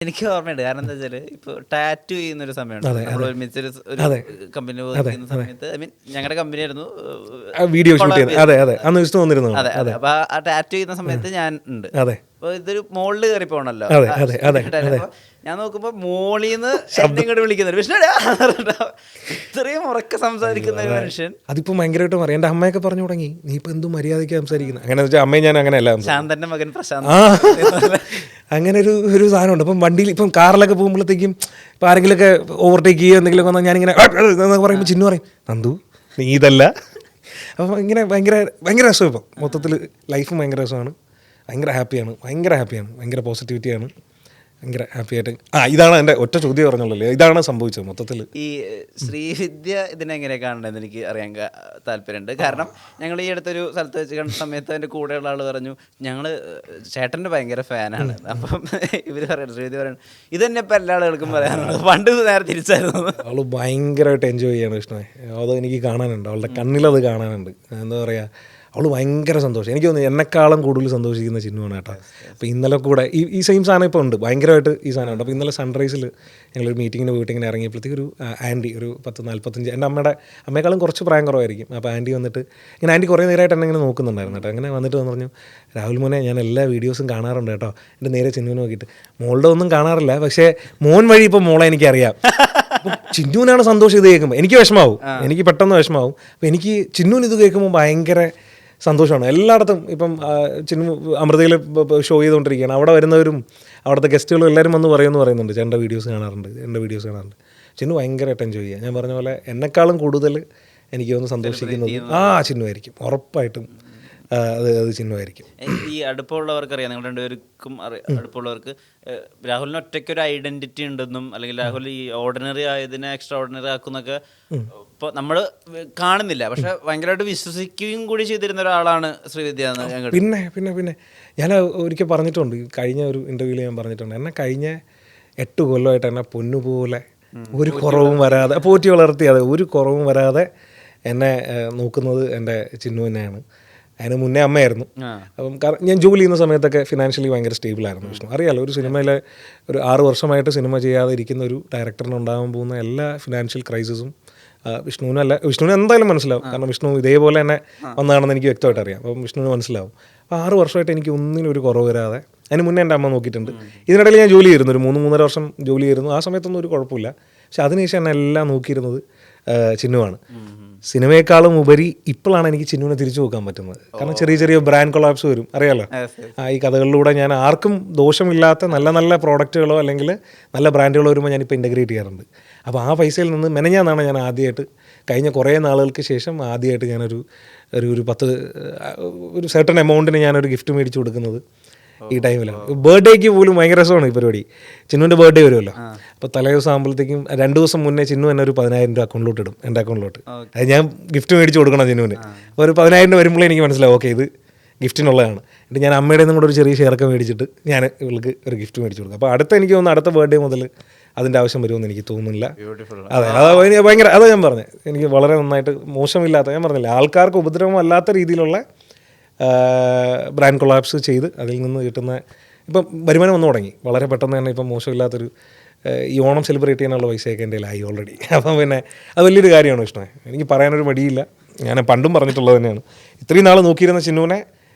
എനിക്ക് ഓർമ്മയുണ്ട്. കാരണം എന്താ വെച്ചാല് ഇപ്പൊ ടാറ്റു ചെയ്യുന്ന ഒരു സമയമുണ്ട്. നമ്മൾ ഒരുമിച്ച് ഒരു കമ്പനി വർക്ക് ചെയ്യുന്ന സമയത്ത് ഐ മീൻ ഞങ്ങളുടെ കമ്പനി ആയിരുന്നു വീഡിയോ ഷൂട്ട് ചെയ്യുന്നത്. അതെ അതെ, അന്ന് വിഷ്ണു വന്നിരുന്നു. അതെ അതെ. അപ്പൊ ആ ടാറ്റു ചെയ്യുന്ന സമയത്ത് ഞാൻ ഉണ്ട്. അതെ, അപ്പൊ ഇതൊരു മോളില് കയറി പോകണല്ലോ. അതെ അതെ അതെ അതെ. ഞാൻ നോക്കുമ്പോ മോളിന്ന് എന്നെ ഇങ്ങോട്ട് വിളിക്കുന്നത് വിഷ്ണു ഇത്രയും ഉറക്കെ സംസാരിക്കുന്ന ഒരു മനുഷ്യൻ. അതിപ്പോ ഭയങ്കരമായിട്ട് പറയും. എന്റെ അമ്മയൊക്കെ പറഞ്ഞു തുടങ്ങി, നീ ഇപ്പൊ എന്തും മര്യാദയ്ക്ക് സംസാരിക്കുന്നത്. അങ്ങനെ വെച്ചാൽ അമ്മയും ഞാൻ അങ്ങനെയല്ല. ശാന്തന്റെ മകൻ പ്രശാന്ത്. അങ്ങനെ ഒരു സാധനമുണ്ട്. ഇപ്പം വണ്ടിയിൽ ഇപ്പം കാറിലൊക്കെ പോകുമ്പോഴത്തേക്കും ഇപ്പം ആരെങ്കിലുമൊക്കെ ഓവർടേക്ക് ചെയ്യുക എന്തെങ്കിലുമൊക്കെ വന്നാൽ ഞാനിങ്ങനെ എന്നൊക്കെ പറയുമ്പോൾ ചിന്നു പറയും, നന്ദു നീ ഇതല്ല. അപ്പം ഇങ്ങനെ ഭയങ്കര രസം. ഇപ്പം മൊത്തത്തിൽ ലൈഫും ഭയങ്കര രസമാണ്. ഭയങ്കര ഹാപ്പിയാണ്, ഭയങ്കര പോസിറ്റിവിറ്റിയാണ്, ഭയങ്കര ഹാപ്പിയായിട്ട്. ഇതാണ് എൻ്റെ ഒറ്റ ചോദ്യം പറഞ്ഞുള്ളൂ. ഇതാണ് സംഭവിച്ചത് മൊത്തത്തിൽ. ഈ ശ്രീവിദ്യ ഇതിനെങ്ങനെ കാണണമെന്ന് എനിക്ക് അറിയാൻ താല്പര്യമുണ്ട്. കാരണം ഞങ്ങൾ ഈ അടുത്തൊരു സ്ഥലത്ത് വെച്ച് കണ്ട സമയത്ത് എൻ്റെ കൂടെയുള്ള ആൾ പറഞ്ഞു, ഞങ്ങൾ ചേട്ടൻ്റെ ഭയങ്കര ഫാനാണ്. അപ്പം ഇവർ പറയണം, ശ്രീവിദ്യ പറയണം, ഇത് തന്നെ ഇപ്പം എല്ലാ ആളുകൾക്കും പറയാനുള്ളത്. പണ്ട് നേരെ തിരിച്ചായിരുന്നു. അവൾ ഭയങ്കരമായിട്ട് എൻജോയ് ചെയ്യാണ് വിഷ്ണുവെ. അത് എനിക്ക് കാണാനുണ്ട്, അവളുടെ കണ്ണിലത് കാണാനുണ്ട്. എന്താ പറയുക, അവൾ ഭയങ്കര സന്തോഷം. എനിക്ക് തോന്നുന്നു എന്നെക്കാളും കൂടുതൽ സന്തോഷിക്കുന്ന ചിന്നുവാണ് കേട്ടോ. അപ്പോൾ ഇന്നലെ കൂടെ ഈ സെയിം സാധനം ഇപ്പോൾ ഉണ്ട്, ഭയങ്കരമായിട്ട് ഈ സാധനം ഉണ്ട്. അപ്പോൾ ഇന്നലെ സൺറൈസിൽ ഞങ്ങളൊരു മീറ്റിങ്ങിന് പോയിട്ട് ഇങ്ങനെ ഇറങ്ങിയപ്പോഴത്തേക്ക് ഒരു ആൻറ്റി, ഒരു 10-45, എൻ്റെ അമ്മയെക്കാളും കുറച്ച് പ്രായം കുറവായിരിക്കും. അപ്പോൾ ആൻറ്റി വന്നിട്ട് ഇങ്ങനെ, ആൻറ്റി കുറേ നേരമായിട്ട് എന്നെ ഇങ്ങനെ നോക്കുന്നുണ്ടായിരുന്നു കേട്ടോ. അങ്ങനെ വന്നിട്ട് പറഞ്ഞു, രാഹുൽ മോനെ ഞാൻ എല്ലാ വീഡിയോസും കാണാറുണ്ട് കേട്ടോ. എൻ്റെ നേരെ ചിന്നുവിനെ നോക്കിയിട്ട്, മോളുടെ ഒന്നും കാണാറില്ല, പക്ഷേ മോൻ വഴി ഇപ്പോൾ മോളെ എനിക്കറിയാം. ചിന്നുവിനാണ് സന്തോഷം ഇത് കേൾക്കുമ്പോൾ. എനിക്ക് വിഷമാവും, എനിക്ക് പെട്ടെന്ന് വിഷമാവും. അപ്പോൾ എനിക്ക് ചിന്നുവിന് ഇത് കേൾക്കുമ്പോൾ ഭയങ്കര സന്തോഷമാണ്. എല്ലായിടത്തും ഇപ്പം ചിന്നു അമൃതയിൽ ഷോ ചെയ്തുകൊണ്ടിരിക്കുകയാണ്. അവിടെ വരുന്നവരും അവിടുത്തെ ഗസ്റ്റുകളും എല്ലാവരും വന്ന് പറയുന്നുണ്ട്, എൻ്റെ വീഡിയോസ് കാണാറുണ്ട്. ചിന്നു ഭയങ്കരമായിട്ട് എൻജോയ് ചെയ്യുക. ഞാൻ പറഞ്ഞ പോലെ എന്നെക്കാളും കൂടുതൽ എനിക്ക് ഒന്ന് സന്തോഷിക്കുന്നത് ചിന്നു ആയിരിക്കും, ഉറപ്പായിട്ടും. അത് ചിഹ്നമായിരിക്കും. ഈ അടുപ്പമുള്ളവർക്ക് അറിയാം, നിങ്ങൾ രണ്ടുപേർക്കും അടുപ്പമുള്ളവർക്ക് രാഹുലിന് ഒറ്റയ്ക്കൊരു ഐഡന്റിറ്റി ഉണ്ടെന്നും, അല്ലെങ്കിൽ രാഹുൽ ഈ ഓർഡിനറി ആയതിനെ എക്സ്ട്രാ ഓർഡിനറി ആക്കുന്നൊക്കെ ഇപ്പോൾ നമ്മൾ കാണുന്നില്ല. പക്ഷെ ഭയങ്കരമായിട്ട് വിശ്വസിക്കുകയും കൂടി ചെയ്തിരുന്ന ഒരാളാണ് ശ്രീവിദ്യ എന്ന് ഞങ്ങൾ. പിന്നെ ഞാൻ ഒരിക്കൽ പറഞ്ഞിട്ടുണ്ട്, കഴിഞ്ഞ ഒരു ഇൻ്റർവ്യൂവിൽ ഞാൻ പറഞ്ഞിട്ടുണ്ട്, എന്നെ കഴിഞ്ഞ 8 കൊല്ലമായിട്ട് എന്നെ പൊന്നുപോലെ ഒരു കുറവും വരാതെ പോറ്റി വളർത്തി, അതെ, ഒരു കുറവും വരാതെ എന്നെ നോക്കുന്നത് എൻ്റെ ചിന്നു തന്നെയാണ്. അതിന് മുന്നേ അമ്മയായിരുന്നു. അപ്പം ഞാൻ ജോലി ചെയ്യുന്ന സമയത്തൊക്കെ ഫിനാൻഷ്യലി ഭയങ്കര സ്റ്റേബിളായിരുന്നു വിഷ്ണു. അറിയാലോ, ഒരു സിനിമയിലെ ഒരു 6 വർഷമായിട്ട് സിനിമ ചെയ്യാതെ ഇരിക്കുന്ന ഒരു ഡയറക്ടറിന് ഉണ്ടാകാൻ പോകുന്ന എല്ലാ ഫിനാൻഷ്യൽ ക്രൈസിസും വിഷ്ണുവിന് എന്തായാലും മനസ്സിലാവും. കാരണം വിഷ്ണു ഇതേപോലെ തന്നെ വന്നതാണെന്ന് എനിക്ക് വ്യക്തമായിട്ട് അറിയാം. അപ്പം വിഷ്ണുവിന് മനസ്സിലാവും. അപ്പോൾ 6 വർഷമായിട്ട് എനിക്ക് ഒന്നിനും ഒരു കുറവ് വരാതെ, അതിന് മുന്നേ എൻ്റെ അമ്മ നോക്കിയിട്ടുണ്ട്. ഇതിനിടയിൽ ഞാൻ ജോലി ചെയ്തിരുന്നു, ഒരു 3-3.5 വർഷം ജോലി ചെയ്തിരുന്നു. ആ സമയത്തൊന്നും ഒരു കുഴപ്പമില്ല. പക്ഷെ അതിനുശേഷം എന്നെ എല്ലാം നോക്കിയിരുന്നത് ചിന്നുവാണ്. സിനിമയെക്കാളും ഉപരി ഇപ്പോഴാണ് എനിക്ക് ചിന്നുവിനെ തിരിച്ചു നോക്കാൻ പറ്റുന്നത്. കാരണം ചെറിയ ബ്രാൻഡ് കൊളാപ്സ് വരും, അറിയാലോ. ഈ കഥകളിലൂടെ ഞാൻ ആർക്കും ദോഷമില്ലാത്ത നല്ല പ്രോഡക്റ്റുകളോ അല്ലെങ്കിൽ നല്ല ബ്രാൻഡുകളോ വരുമ്പോൾ ഞാനിപ്പോൾ ഇൻ്റഗ്രേറ്റ് ചെയ്യാറുണ്ട്. അപ്പോൾ ആ പൈസയിൽ നിന്ന് മെനഞ്ഞാന്നാണ് ഞാൻ ആദ്യമായിട്ട്, കഴിഞ്ഞ കുറേ നാളുകൾക്ക് ശേഷം ആദ്യമായിട്ട് ഞാനൊരു ഒരു സർട്ടൺ എമൗണ്ടിന് ഞാനൊരു ഗിഫ്റ്റ് മേടിച്ച് കൊടുക്കുന്നത് ഈ ടൈമിലാണ്. ബർത്ത്ഡേക്ക് പോലും ഭയങ്കര രസമാണ് ഈ പരിപാടി. ചിന്നുവിൻ്റെ ബർത്ത്ഡേ വരുമല്ലോ. അപ്പോൾ തലേ ദിവസം ആകുമ്പോഴത്തേക്കും 2 ദിവസം മുന്നേ ചിന്നു എന്നെ ഒരു 10,000 രൂപ അക്കൗണ്ടിലോട്ട് ഇടും, എൻ്റെ അക്കൗണ്ടിലോട്ട്. അത് ഞാൻ ഗിഫ്റ്റ് മേടിച്ച് കൊടുക്കണം ചിന്നുവിന്. അപ്പോൾ ഒരു 10,000 വരുമ്പോഴേ എനിക്ക് മനസ്സിലാവും, ഓക്കെ ഇത് ഗിഫ്റ്റിനുള്ളതാണ്. എന്നിട്ട് ഞാൻ അമ്മയുടെ നിന്നും കൂടെ ഒരു ചെറിയ ഷെയറൊക്കെ മേടിച്ചിട്ട് ഞാൻ ഇവൾക്ക് ഒരു ഗിഫ്റ്റ് മേടിച്ച് കൊടുക്കും. അപ്പോൾ എനിക്ക് തോന്നുന്നു അടുത്ത ബർത്ത്ഡേ മുതൽ അതിൻ്റെ ആവശ്യം വരുമെന്ന് എനിക്ക് തോന്നുന്നില്ല. അതെ, അത് ഞാൻ പറഞ്ഞത് എനിക്ക് വളരെ നന്നായിട്ട് മോശമില്ലാത്ത, ഞാൻ പറഞ്ഞില്ല, ആൾക്കാർക്ക് ഉപദ്രവമല്ലാത്ത രീതിയിലുള്ള ബ്രാൻഡ് കൊളാപ്സ് ചെയ്ത് അതിൽ നിന്ന് കിട്ടുന്ന ഇപ്പം വരുമാനം വന്നു തുടങ്ങി വളരെ പെട്ടെന്ന് തന്നെ. ഇപ്പം മോശമില്ലാത്തൊരു ഈ ഓണം സെലിബ്രേറ്റ് ചെയ്യാനുള്ള പൈസയൊക്കെ എൻ്റെ കയ്യിലായി ഓൾറെഡി. അപ്പം പിന്നെ അത് വലിയൊരു കാര്യമാണ് വിഷ്ണു. എനിക്ക് പറയാനൊരു മടിയില്ല. ഞാൻ പണ്ടും പറഞ്ഞിട്ടുള്ളത് തന്നെയാണ്. ഇത്രയും നാൾ നോക്കിയിരുന്ന ചിന്നുവിനെ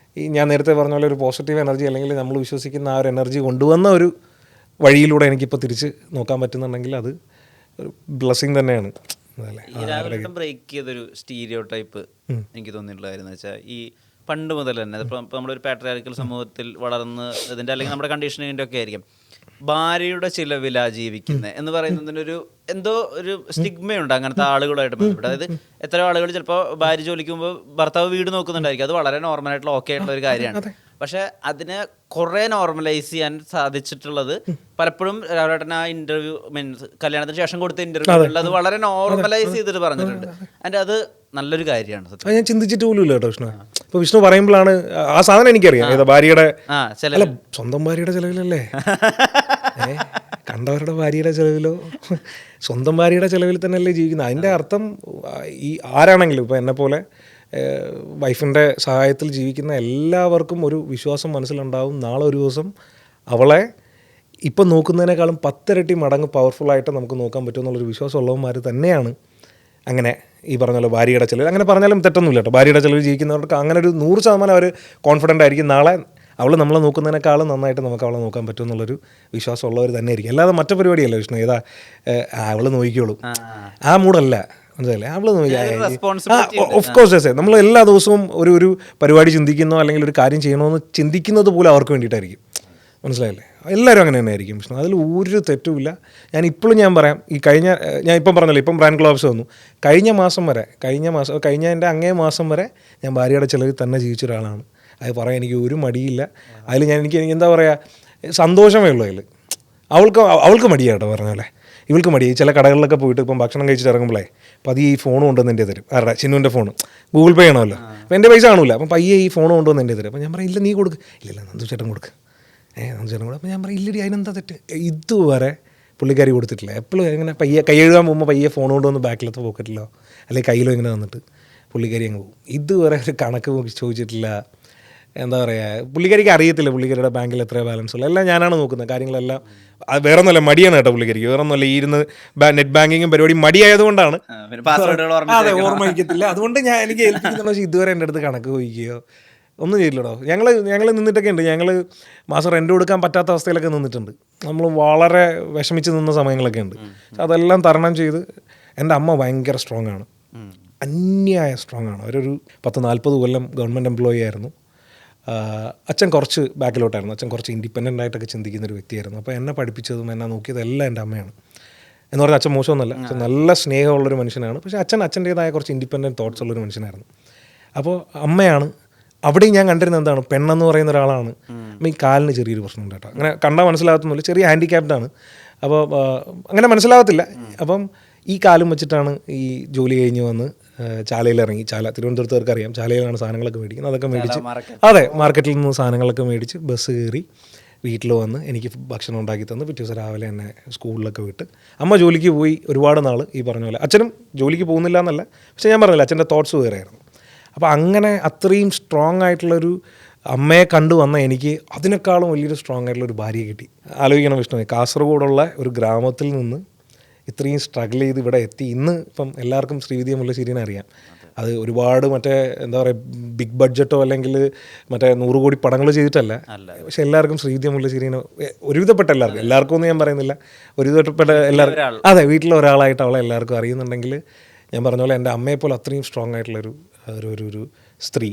ഞാൻ നേരത്തെ പറഞ്ഞ പോലെ ഒരു പോസിറ്റീവ് എനർജി, അല്ലെങ്കിൽ നമ്മൾ വിശ്വസിക്കുന്ന ആ ഒരു എനർജി കൊണ്ടുവന്ന ഒരു വഴിയിലൂടെ എനിക്കിപ്പോൾ തിരിച്ച് നോക്കാൻ പറ്റുന്നുണ്ടെങ്കിൽ അത് ഒരു ബ്ലെസ്സിങ് തന്നെയാണ്. ബ്രേക്ക് ചെയ്തൊരു സ്റ്റീരിയോ ടൈപ്പ് എനിക്ക് തോന്നിയിട്ടുള്ളതായിരുന്നു വെച്ചാൽ, ഈ പണ്ട് മുതൽ തന്നെ ഇപ്പോൾ നമ്മളൊരു പാട്രിയാർക്കൽ സമൂഹത്തിൽ വളർന്ന് ഇതിൻ്റെ അല്ലെങ്കിൽ നമ്മുടെ കണ്ടീഷനിങ്ങിൻ്റെ ഒക്കെ ആയിരിക്കും, ഭാര്യയുടെ ചിലവിലാ ജീവിക്കുന്നത് എന്ന് പറയുന്നതിനൊരു എന്തോ ഒരു സ്റ്റിഗ്മയുണ്ട് അങ്ങനത്തെ ആളുകളായിട്ട് ബന്ധപ്പെട്ട്. അതായത് എത്ര ആളുകൾ ചിലപ്പോൾ ഭാര്യ ജോലിക്ക് പോകുമ്പോൾ ഭർത്താവ് വീട് നോക്കുന്നുണ്ടായിരിക്കും, അത് വളരെ നോർമലായിട്ടുള്ള ഓക്കെ ആയിട്ടുള്ള ഒരു കാര്യമാണ്. പക്ഷെ അതിനെ കുറേ നോർമലൈസ് ചെയ്യാൻ സാധിച്ചിട്ടുള്ളത് പലപ്പോഴും രാവിലേട്ടൻ ആ ഇന്റർവ്യൂ മീൻസ് കല്യാണത്തിന് ശേഷം കൊടുത്ത ഇന്റർവ്യൂ അത് വളരെ നോർമലൈസ് ചെയ്തിട്ട് പറഞ്ഞിട്ടുണ്ട്. അതിൻ്റെ അത് നല്ലൊരു കാര്യമാണ്. ഞാൻ ചിന്തിച്ചിട്ട് പോലും ഇല്ല കേട്ടോ വിഷ്ണു. ഇപ്പോൾ വിഷ്ണു പറയുമ്പോഴാണ് ആ സാധനം എനിക്കറിയാം. ഏതാ ഭാര്യയുടെ അല്ല, സ്വന്തം ഭാര്യയുടെ ചിലവിലല്ലേ, കണ്ടവരുടെ ഭാര്യയുടെ ചിലവിലോ സ്വന്തം ഭാര്യയുടെ ചിലവിൽ തന്നെയല്ലേ ജീവിക്കുന്നത്. അതിൻ്റെ അർത്ഥം ഈ ആരാണെങ്കിലും ഇപ്പോൾ എന്നെപ്പോലെ വൈഫിൻ്റെ സഹായത്തിൽ ജീവിക്കുന്ന എല്ലാവർക്കും ഒരു വിശ്വാസം മനസ്സിലുണ്ടാവും, നാളെ ഒരു ദിവസം അവളെ ഇപ്പം നോക്കുന്നതിനേക്കാളും 10 ഇരട്ടി മടങ്ങ് പവർഫുള്ളായിട്ട് നമുക്ക് നോക്കാൻ പറ്റുമെന്നുള്ളൊരു വിശ്വാസമുള്ളവന്മാർ തന്നെയാണ് അങ്ങനെ ഈ പറഞ്ഞ പോലെ ഭാര്യയുടെ ചിലവ്, അങ്ങനെ പറഞ്ഞാലും തെറ്റൊന്നുമില്ല കേട്ടോ. ഭാര്യയുടെ ചിലവ് ജീവിക്കുന്നവർക്ക് അങ്ങനെ ഒരു 100% അവർ കോൺഫിഡൻ്റ് ആയിരിക്കും നാളെ അവൾ നമ്മളെ നോക്കുന്നതിനേക്കാളും നന്നായിട്ട് നമുക്ക് അവളെ നോക്കാൻ പറ്റും എന്നുള്ളൊരു വിശ്വാസമുള്ളവർ തന്നെ ആയിരിക്കും. അല്ലാതെ മറ്റു പരിപാടിയല്ല വിഷ്ണു, ഏതാ അവൾ നോക്കിക്കോളും, ആ മൂടല്ല, മനസ്സിലല്ലേ? അവൾ ഓഫ് കോഴ്സ് നമ്മൾ എല്ലാ ദിവസവും ഒരു പരിപാടി ചിന്തിക്കുന്നോ അല്ലെങ്കിൽ ഒരു കാര്യം ചെയ്യണമെന്ന് ചിന്തിക്കുന്നത് പോലും അവർക്ക് വേണ്ടിയിട്ടായിരിക്കും, മനസ്സിലായില്ലേ? എല്ലാവരും അങ്ങനെ തന്നെ ആയിരിക്കും വിഷ്ണു, അതിൽ ഒരു തെറ്റുമില്ല. ഞാൻ പറയാം, ഈ ഞാൻ ഇപ്പം പറഞ്ഞല്ലോ, ഇപ്പം ബ്രാൻഡ് ഗ്ലോബ്സ് വന്നു. കഴിഞ്ഞതിൻ്റെ അങ്ങേ മാസം വരെ ഞാൻ ഭാര്യയുടെ ചിലവിൽ തന്നെ ജീവിച്ച ഒരാളാണ്. അത് പറയാൻ എനിക്ക് ഒരു മടിയില്ല. അതിൽ എനിക്ക് എന്താ പറയുക, സന്തോഷമേ ഉള്ളൂ അതിൽ. അവൾക്ക് മടിയാട്ടോ പറഞ്ഞ പോലെ, ഇവൾക്ക് മടി. ചില കടകളിലൊക്കെ പോയിട്ട് ഇപ്പം ഭക്ഷണം കഴിച്ചിട്ട് ഇറങ്ങുമ്പോഴേ പതിയെ ഈ ഫോൺ കൊണ്ടുവന്ന് എൻ്റെ തരും. ആരുടെ? ചിന്നുവിൻ്റെ ഫോൺ. ഗൂഗിൾ പേ ചെയ്യണമല്ലോ, അപ്പോൾ എൻ്റെ പൈസ കാണില്ല. അപ്പം പയ്യെ ഈ ഫോൺ കൊണ്ടുവന്ന് എൻ്റെ തരും. അപ്പോൾ ഞാൻ പറയും, ഇല്ല നീ കൊടുക്ക്. ഇല്ല നന്ദു ചേട്ടൻ കൊടുക്ക്, നന്ദു ചേട്ടൻ കൊടുക്കും. അപ്പോൾ ഞാൻ പറയും, ഇല്ലടി അതിനെന്താ തെറ്റ്? ഇതുവരെ പുള്ളിക്കാരി കൊടുത്തിട്ടില്ല. എപ്പോഴും ഇങ്ങനെ പയ്യെ കൈ എഴുതാൻ പോകുമ്പോൾ പയ്യെ ഫോൺ കൊണ്ടുവന്ന് ബാക്കിലത്തെ പോക്കറ്റിലോ അല്ലെങ്കിൽ കയ്യിലോ ഇങ്ങനെ വന്നിട്ട് പുള്ളിക്കാരി അങ്ങ് പോകും. ഇതുവരെ ഒരു കണക്ക് ചോദിച്ചിട്ടില്ല. എന്താ പറയുക, പുള്ളിക്കാരിക്ക് അറിയത്തില്ല പുള്ളിക്കാരിയുടെ ബാങ്കിൽ എത്ര ബാലൻസ് ഉള്ളു. എല്ലാം ഞാനാണ് നോക്കുന്നത് കാര്യങ്ങളെല്ലാം. വേറെ ഒന്നുമല്ല, മടിയാണ് കേട്ടോ പുള്ളിക്കാരിക്ക്. വേറെ ഒന്നുമല്ല, ഇരുന്ന് നെറ്റ് ബാങ്കിങ്ങും പരിപാടി മടിയായതുകൊണ്ടാണ്. അതെ, ഓർമ്മിക്കത്തില്ല. അതുകൊണ്ട് എനിക്ക് ഏൽപ്പിക്കുന്ന പക്ഷേ ഇതുവരെ എൻ്റെ അടുത്ത് കണക്ക് ചോദിക്കുകയോ ഒന്നും ചെയ്തില്ലടോ. ഞങ്ങൾ നിന്നിട്ടൊക്കെ ഉണ്ട്. ഞങ്ങൾ മാസം റെൻ്റ് കൊടുക്കാൻ പറ്റാത്ത അവസ്ഥയിലൊക്കെ നിന്നിട്ടുണ്ട്. നമ്മൾ വളരെ വിഷമിച്ച് നിന്ന സമയങ്ങളൊക്കെ ഉണ്ട്. അതെല്ലാം തരണം ചെയ്ത് എൻ്റെ അമ്മ ഭയങ്കര സ്ട്രോങ് ആണ്, അന്യായ സ്ട്രോങ് ആണ്. അവരൊരു 10-40 കൊല്ലം ഗവൺമെൻറ് എംപ്ലോയി ആയിരുന്നു. അച്ഛൻ കുറച്ച് ബാക്കിലോട്ടായിരുന്നു. അച്ഛൻ കുറച്ച് ഇൻഡിപെൻഡൻ്റ് ആയിട്ടൊക്കെ ചിന്തിക്കുന്ന ഒരു വ്യക്തിയായിരുന്നു. അപ്പോൾ എന്നെ പഠിപ്പിച്ചതും എന്നെ നോക്കിയതും എല്ലാം എൻ്റെ അമ്മയാണ്. എന്ന് പറഞ്ഞാൽ അച്ഛൻ മോശമൊന്നുമല്ല, അച്ഛൻ നല്ല സ്നേഹമുള്ളൊരു മനുഷ്യനാണ്. പക്ഷേ അച്ഛൻ്റേതായ കുറച്ച് ഇൻഡിപെൻഡൻറ്റ് തോട്ട്സ് ഉള്ളൊരു മനുഷ്യനായിരുന്നു. അപ്പോൾ അമ്മയാണ്. അവിടെയും ഞാൻ കണ്ടിരുന്നത് എന്താണ്, പെണ്ണെന്ന് പറയുന്ന ഒരാളാണ്. അപ്പം ഈ കാലിന് ചെറിയൊരു പ്രശ്നമുണ്ട് കേട്ടോ. അങ്ങനെ കണ്ടാൽ മനസ്സിലാകത്തൊന്നുമില്ല, ചെറിയ ഹാൻഡിക്യാപ്ഡാണ്. അപ്പോൾ അങ്ങനെ മനസ്സിലാകത്തില്ല. അപ്പം ഈ കാലും വെച്ചിട്ടാണ് ഈ ജോലി കഴിഞ്ഞ് വന്ന് ചാലയിൽ ഇറങ്ങി. തിരുവനന്തപുരത്തുകാർക്ക് അറിയാം, ചാലയിലാണ് സാധനങ്ങളൊക്കെ മേടിക്കുന്നത്. അതൊക്കെ മേടിച്ച്, അതെ, മാർക്കറ്റിൽ നിന്ന് സാധനങ്ങളൊക്കെ മേടിച്ച് ബസ് കയറി വീട്ടിൽ വന്ന് എനിക്ക് ഭക്ഷണം ഉണ്ടാക്കി തന്ന് പിറ്റേ ദിവസം രാവിലെ എന്നെ സ്കൂളിലൊക്കെ വിട്ട് അമ്മ ജോലിക്ക് പോയി ഒരുപാട് നാൾ. ഈ പറഞ്ഞ പോലെ അച്ഛനും ജോലിക്ക് പോകുന്നില്ല എന്നല്ല, പക്ഷേ ഞാൻ പറഞ്ഞില്ല, അച്ഛൻ്റെ തോട്ട്സ് വേറെയായിരുന്നു. അപ്പോൾ അങ്ങനെ അത്രയും സ്ട്രോങ് ആയിട്ടുള്ളൊരു അമ്മയെ കണ്ടു വന്ന എനിക്ക് അതിനേക്കാളും വലിയൊരു സ്ട്രോങ് ആയിട്ടുള്ളൊരു ഭാര്യയെ കിട്ടി. ആലോചിക്കണം വിഷ്ണു, കാസർഗോഡുള്ള ഒരു ഗ്രാമത്തിൽ നിന്ന് ഇത്രയും സ്ട്രഗിൾ ചെയ്ത് ഇവിടെ എത്തി. ഇപ്പം എല്ലാവർക്കും ശ്രീവിദ്യ മുല്ലശ്ശേരിനെ അറിയാം. അത് ഒരുപാട് എന്താ പറയുക, ബിഗ് ബഡ്ജറ്റോ അല്ലെങ്കിൽ 100 കോടി പടങ്ങൾ ചെയ്തിട്ടല്ല. പക്ഷെ എല്ലാവർക്കും ശ്രീവിദ്യ മുല്ലശ്ശേരിനെ ഒരുവിധപ്പെട്ട എല്ലാവർക്കും ഒന്നും ഞാൻ പറയുന്നില്ല, ഒരുവിധപ്പെട്ട എല്ലാവർക്കും, അതെ, വീട്ടിലെ ഒരാളായിട്ട് അവളെ എല്ലാവർക്കും അറിയുന്നുണ്ടെങ്കിൽ ഞാൻ പറഞ്ഞ പോലെ എൻ്റെ അമ്മയെപ്പോലെ അത്രയും സ്ട്രോങ് ആയിട്ടുള്ളൊരു സ്ത്രീ